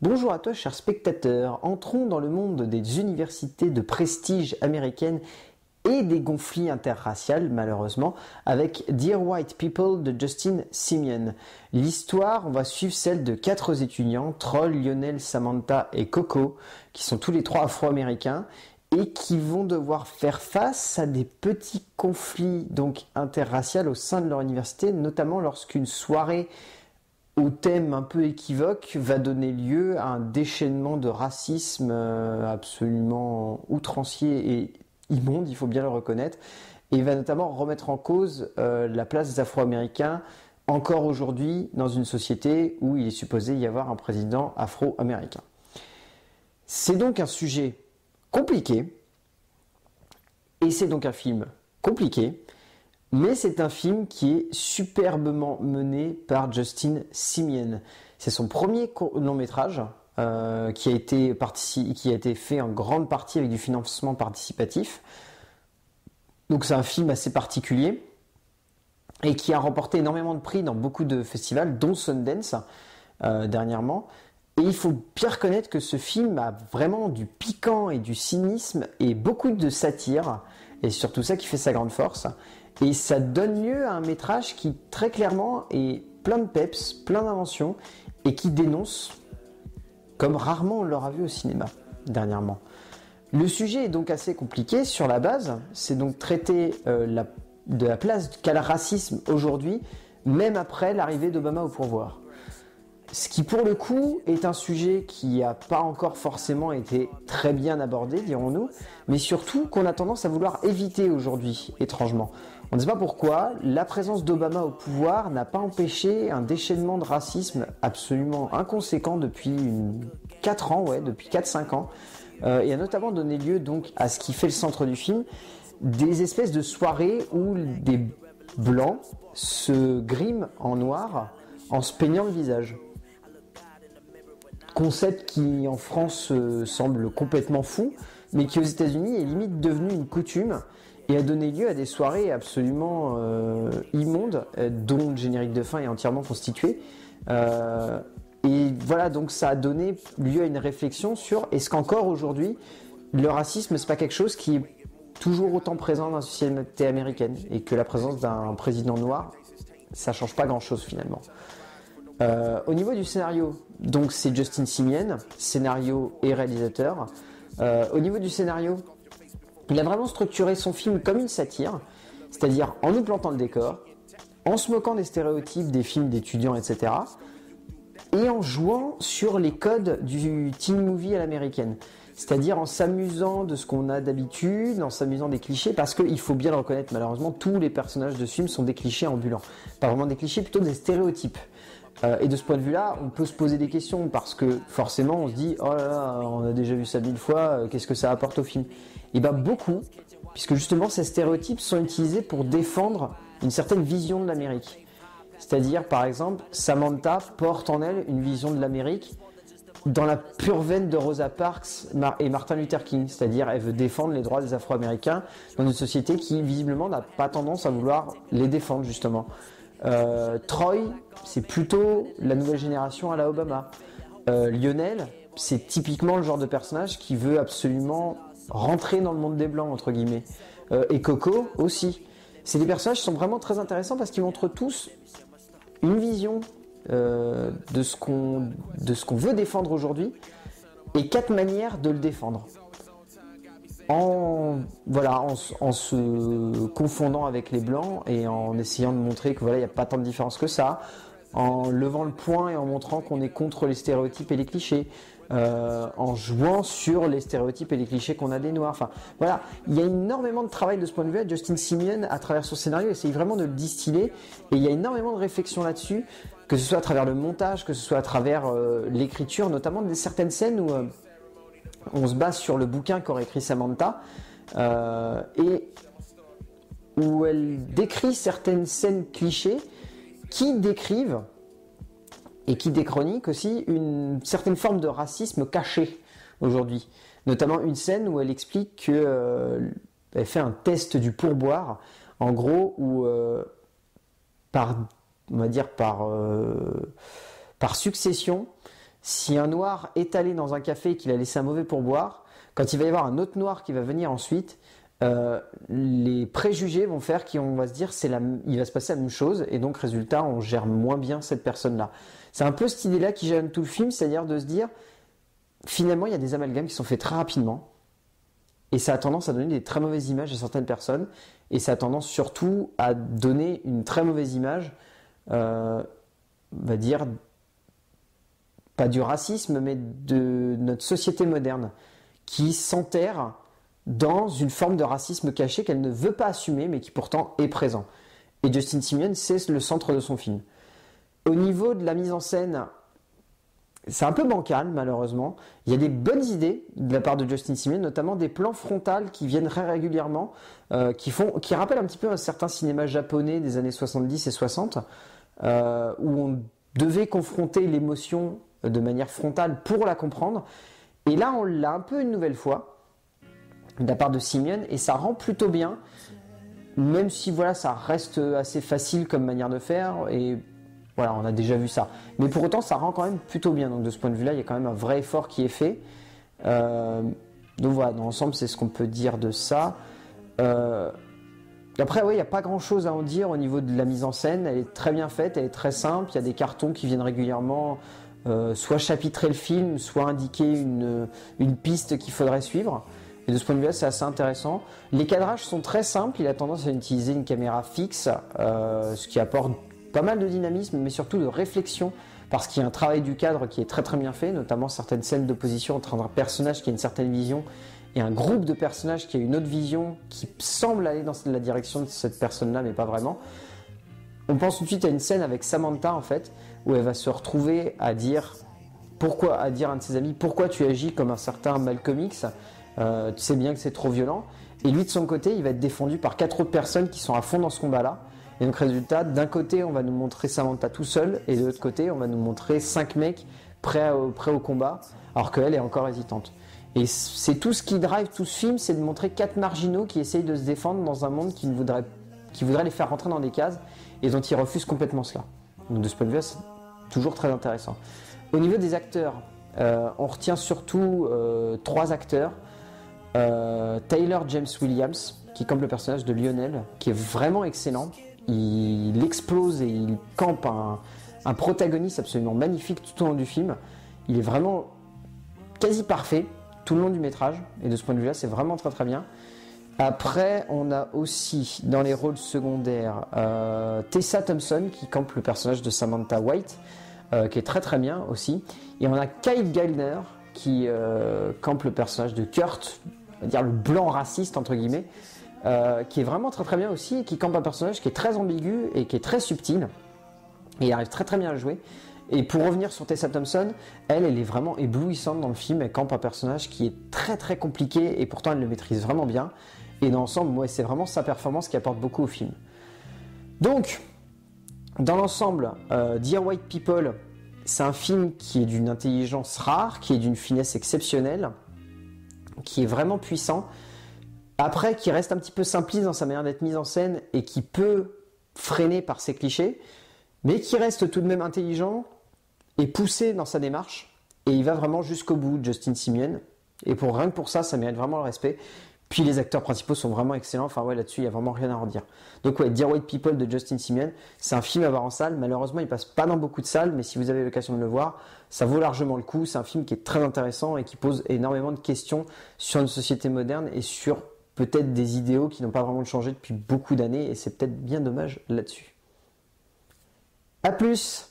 Bonjour à toi, chers spectateurs. Entrons dans le monde des universités de prestige américaines et des conflits interraciaux, malheureusement, avec Dear White People de Justin Simien. L'histoire, on va suivre celle de 4 étudiants, Troy, Lionel, Samantha et Coco, qui sont tous les 3 afro-américains et qui vont devoir faire face à des petits conflits donc interraciaux au sein de leur université, notamment lorsqu'une soirée au thème un peu équivoque va donner lieu à un déchaînement de racisme absolument outrancier et immonde, il faut bien le reconnaître, et va notamment remettre en cause la place des Afro-Américains encore aujourd'hui dans une société où il est supposé y avoir un président afro-américain. C'est donc un sujet compliqué, et c'est donc un film compliqué, mais c'est un film qui est superbement mené par Justin Simien. C'est son premier long métrage qui a été fait en grande partie avec du financement participatif. Donc c'est un film assez particulier et qui a remporté énormément de prix dans beaucoup de festivals, dont Sundance dernièrement. Et il faut bien reconnaître que ce film a vraiment du piquant et du cynisme et beaucoup de satire. Et c'est surtout ça qui fait sa grande force. Et ça donne lieu à un métrage qui, très clairement, est plein de peps, plein d'inventions, et qui dénonce, comme rarement on l'aura vu au cinéma, dernièrement. Le sujet est donc assez compliqué sur la base. C'est donc traiter de la place qu'a le racisme aujourd'hui, même après l'arrivée d'Obama au pouvoir. Ce qui, pour le coup, est un sujet qui n'a pas encore forcément été très bien abordé, dirons-nous, mais surtout qu'on a tendance à vouloir éviter aujourd'hui, étrangement. On ne sait pas pourquoi, la présence d'Obama au pouvoir n'a pas empêché un déchaînement de racisme absolument inconséquent depuis 4 ans, depuis 4-5 ans, et a notamment donné lieu donc à ce qui fait le centre du film, des espèces de soirées où des blancs se griment en noir en se peignant le visage. Concept qui en France semble complètement fou, mais qui aux États-Unis est limite devenu une coutume et a donné lieu à des soirées absolument immondes, dont le générique de fin est entièrement constitué. Et voilà, donc ça a donné lieu à une réflexion sur est-ce qu'encore aujourd'hui, le racisme, c'est pas quelque chose qui est toujours autant présent dans la société américaine et que la présence d'un président noir, ça change pas grand-chose finalement. Au niveau du scénario, donc c'est Justin Simien, scénario et réalisateur. Au niveau du scénario, il a vraiment structuré son film comme une satire, c'est-à-dire en nous plantant le décor, en se moquant des stéréotypes des films d'étudiants, etc. et en jouant sur les codes du teen movie à l'américaine. C'est-à-dire en s'amusant de ce qu'on a d'habitude, en s'amusant des clichés, parce qu'il faut bien le reconnaître, malheureusement, tous les personnages de ce film sont des clichés ambulants. Pas vraiment des clichés, plutôt des stéréotypes. Et de ce point de vue-là, on peut se poser des questions, parce que forcément, on se dit « Oh là là, on a déjà vu ça 1000 fois, qu'est-ce que ça apporte au film ?» Et bien beaucoup, puisque justement ces stéréotypes sont utilisés pour défendre une certaine vision de l'Amérique. C'est-à-dire, par exemple, Samantha porte en elle une vision de l'Amérique dans la pure veine de Rosa Parks et Martin Luther King, c'est-à-dire elle veut défendre les droits des Afro-Américains dans une société qui visiblement n'a pas tendance à vouloir les défendre justement. Troy, c'est plutôt la nouvelle génération à la Obama. Lionel, c'est typiquement le genre de personnage qui veut absolument rentrer dans le monde des Blancs, entre guillemets. Et Coco aussi. C'est des personnages qui sont vraiment très intéressants parce qu'ils montrent tous une vision de ce qu'on veut défendre aujourd'hui et 4 manières de le défendre. En se confondant avec les blancs et en essayant de montrer que voilà, il n'y a pas tant de différence que ça, en levant le poing et en montrant qu'on est contre les stéréotypes et les clichés, en jouant sur les stéréotypes et les clichés qu'on a des noirs. Enfin, voilà, il y a énormément de travail de ce point de vue. Justin Simien, à travers son scénario, essaye vraiment de le distiller et il y a énormément de réflexion là-dessus, que ce soit à travers le montage, que ce soit à travers l'écriture, notamment de certaines scènes où on se base sur le bouquin qu'aurait écrit Samantha et où elle décrit certaines scènes clichés qui décrivent et qui déchroniquent aussi une certaine forme de racisme caché aujourd'hui. Notamment une scène où elle explique qu'elle fait un test du pourboire, en gros, où par succession, si un noir est allé dans un café et qu'il a laissé un mauvais pourboire, quand il va y avoir un autre noir qui va venir ensuite, les préjugés vont faire qu'on va se dire il va se passer la même chose et donc résultat on gère moins bien cette personne-là. C'est un peu cette idée-là qui gêne tout le film, c'est-à-dire de se dire finalement il y a des amalgames qui sont faits très rapidement et ça a tendance à donner des très mauvaises images à certaines personnes et ça a tendance surtout à donner une très mauvaise image, on va dire pas du racisme mais de notre société moderne qui s'enterre dans une forme de racisme caché qu'elle ne veut pas assumer, mais qui pourtant est présent. Et Justin Simien, c'est le centre de son film. Au niveau de la mise en scène, c'est un peu bancal, malheureusement. Il y a des bonnes idées de la part de Justin Simien, notamment des plans frontales qui viennent très régulièrement, qui rappellent un petit peu un certain cinéma japonais des années 70 et 60, où on devait confronter l'émotion de manière frontale pour la comprendre. Et là, on l'a un peu une nouvelle fois, de la part de Simien, et ça rend plutôt bien, même si voilà, ça reste assez facile comme manière de faire, et voilà, on a déjà vu ça. Mais pour autant, ça rend quand même plutôt bien, donc de ce point de vue-là, il y a quand même un vrai effort qui est fait. Donc voilà, dans l'ensemble, c'est ce qu'on peut dire de ça. Après, oui, il n'y a pas grand-chose à en dire au niveau de la mise en scène, elle est très bien faite, elle est très simple, il y a des cartons qui viennent régulièrement soit chapitrer le film, soit indiquer une piste qu'il faudrait suivre. Et de ce point de vue-là, c'est assez intéressant. Les cadrages sont très simples. Il a tendance à utiliser une caméra fixe, ce qui apporte pas mal de dynamisme, mais surtout de réflexion, parce qu'il y a un travail du cadre qui est très très bien fait, notamment certaines scènes d'opposition entre un personnage qui a une certaine vision et un groupe de personnages qui a une autre vision, qui semble aller dans la direction de cette personne-là, mais pas vraiment. On pense tout de suite à une scène avec Samantha, en fait, où elle va se retrouver à dire à un de ses amis, pourquoi tu agis comme un certain Malcolm X, tu sais bien que c'est trop violent. Et lui, de son côté, il va être défendu par 4 autres personnes qui sont à fond dans ce combat-là. Et donc, résultat, d'un côté, on va nous montrer Samantha tout seul, et de l'autre côté, on va nous montrer 5 mecs prêts au combat, alors qu'elle est encore hésitante. Et c'est tout ce qui drive tout ce film, c'est de montrer 4 marginaux qui essayent de se défendre dans un monde qui voudrait les faire rentrer dans des cases, et dont ils refusent complètement cela. Donc, de ce point de vue-là, c'est toujours très intéressant. Au niveau des acteurs, on retient surtout 3 acteurs. Taylor James Williams, qui campe le personnage de Lionel, qui est vraiment excellent. Il explose et il campe un protagoniste absolument magnifique tout au long du film. Il est vraiment quasi parfait tout le long du métrage, et de ce point de vue-là, c'est vraiment très très bien. Après, on a aussi dans les rôles secondaires Tessa Thompson, qui campe le personnage de Samantha White, qui est très très bien aussi. Et on a Kyle Gallner, qui campe le personnage de Kurt, on va dire le blanc raciste entre guillemets, qui est vraiment très très bien aussi, et qui campe un personnage qui est très ambigu et qui est très subtil, et il arrive très très bien à le jouer. Et pour revenir sur Tessa Thompson, elle est vraiment éblouissante dans le film. Elle campe un personnage qui est très très compliqué, et pourtant elle le maîtrise vraiment bien. Et dans l'ensemble, moi, c'est vraiment sa performance qui apporte beaucoup au film. Donc, dans l'ensemble, Dear White People, c'est un film qui est d'une intelligence rare, qui est d'une finesse exceptionnelle, qui est vraiment puissant. Après, qui reste un petit peu simpliste dans sa manière d'être mise en scène et qui peut freiner par ses clichés, mais qui reste tout de même intelligent et poussé dans sa démarche. Et il va vraiment jusqu'au bout, Justin Simien. Et rien que pour ça, ça mérite vraiment le respect. Puis les acteurs principaux sont vraiment excellents. Enfin ouais, là-dessus, il n'y a vraiment rien à redire. Donc ouais, Dear White People de Justin Simien, c'est un film à voir en salle. Malheureusement, il passe pas dans beaucoup de salles, mais si vous avez l'occasion de le voir, ça vaut largement le coup. C'est un film qui est très intéressant et qui pose énormément de questions sur une société moderne et sur peut-être des idéaux qui n'ont pas vraiment changé depuis beaucoup d'années, et c'est peut-être bien dommage là-dessus. A plus!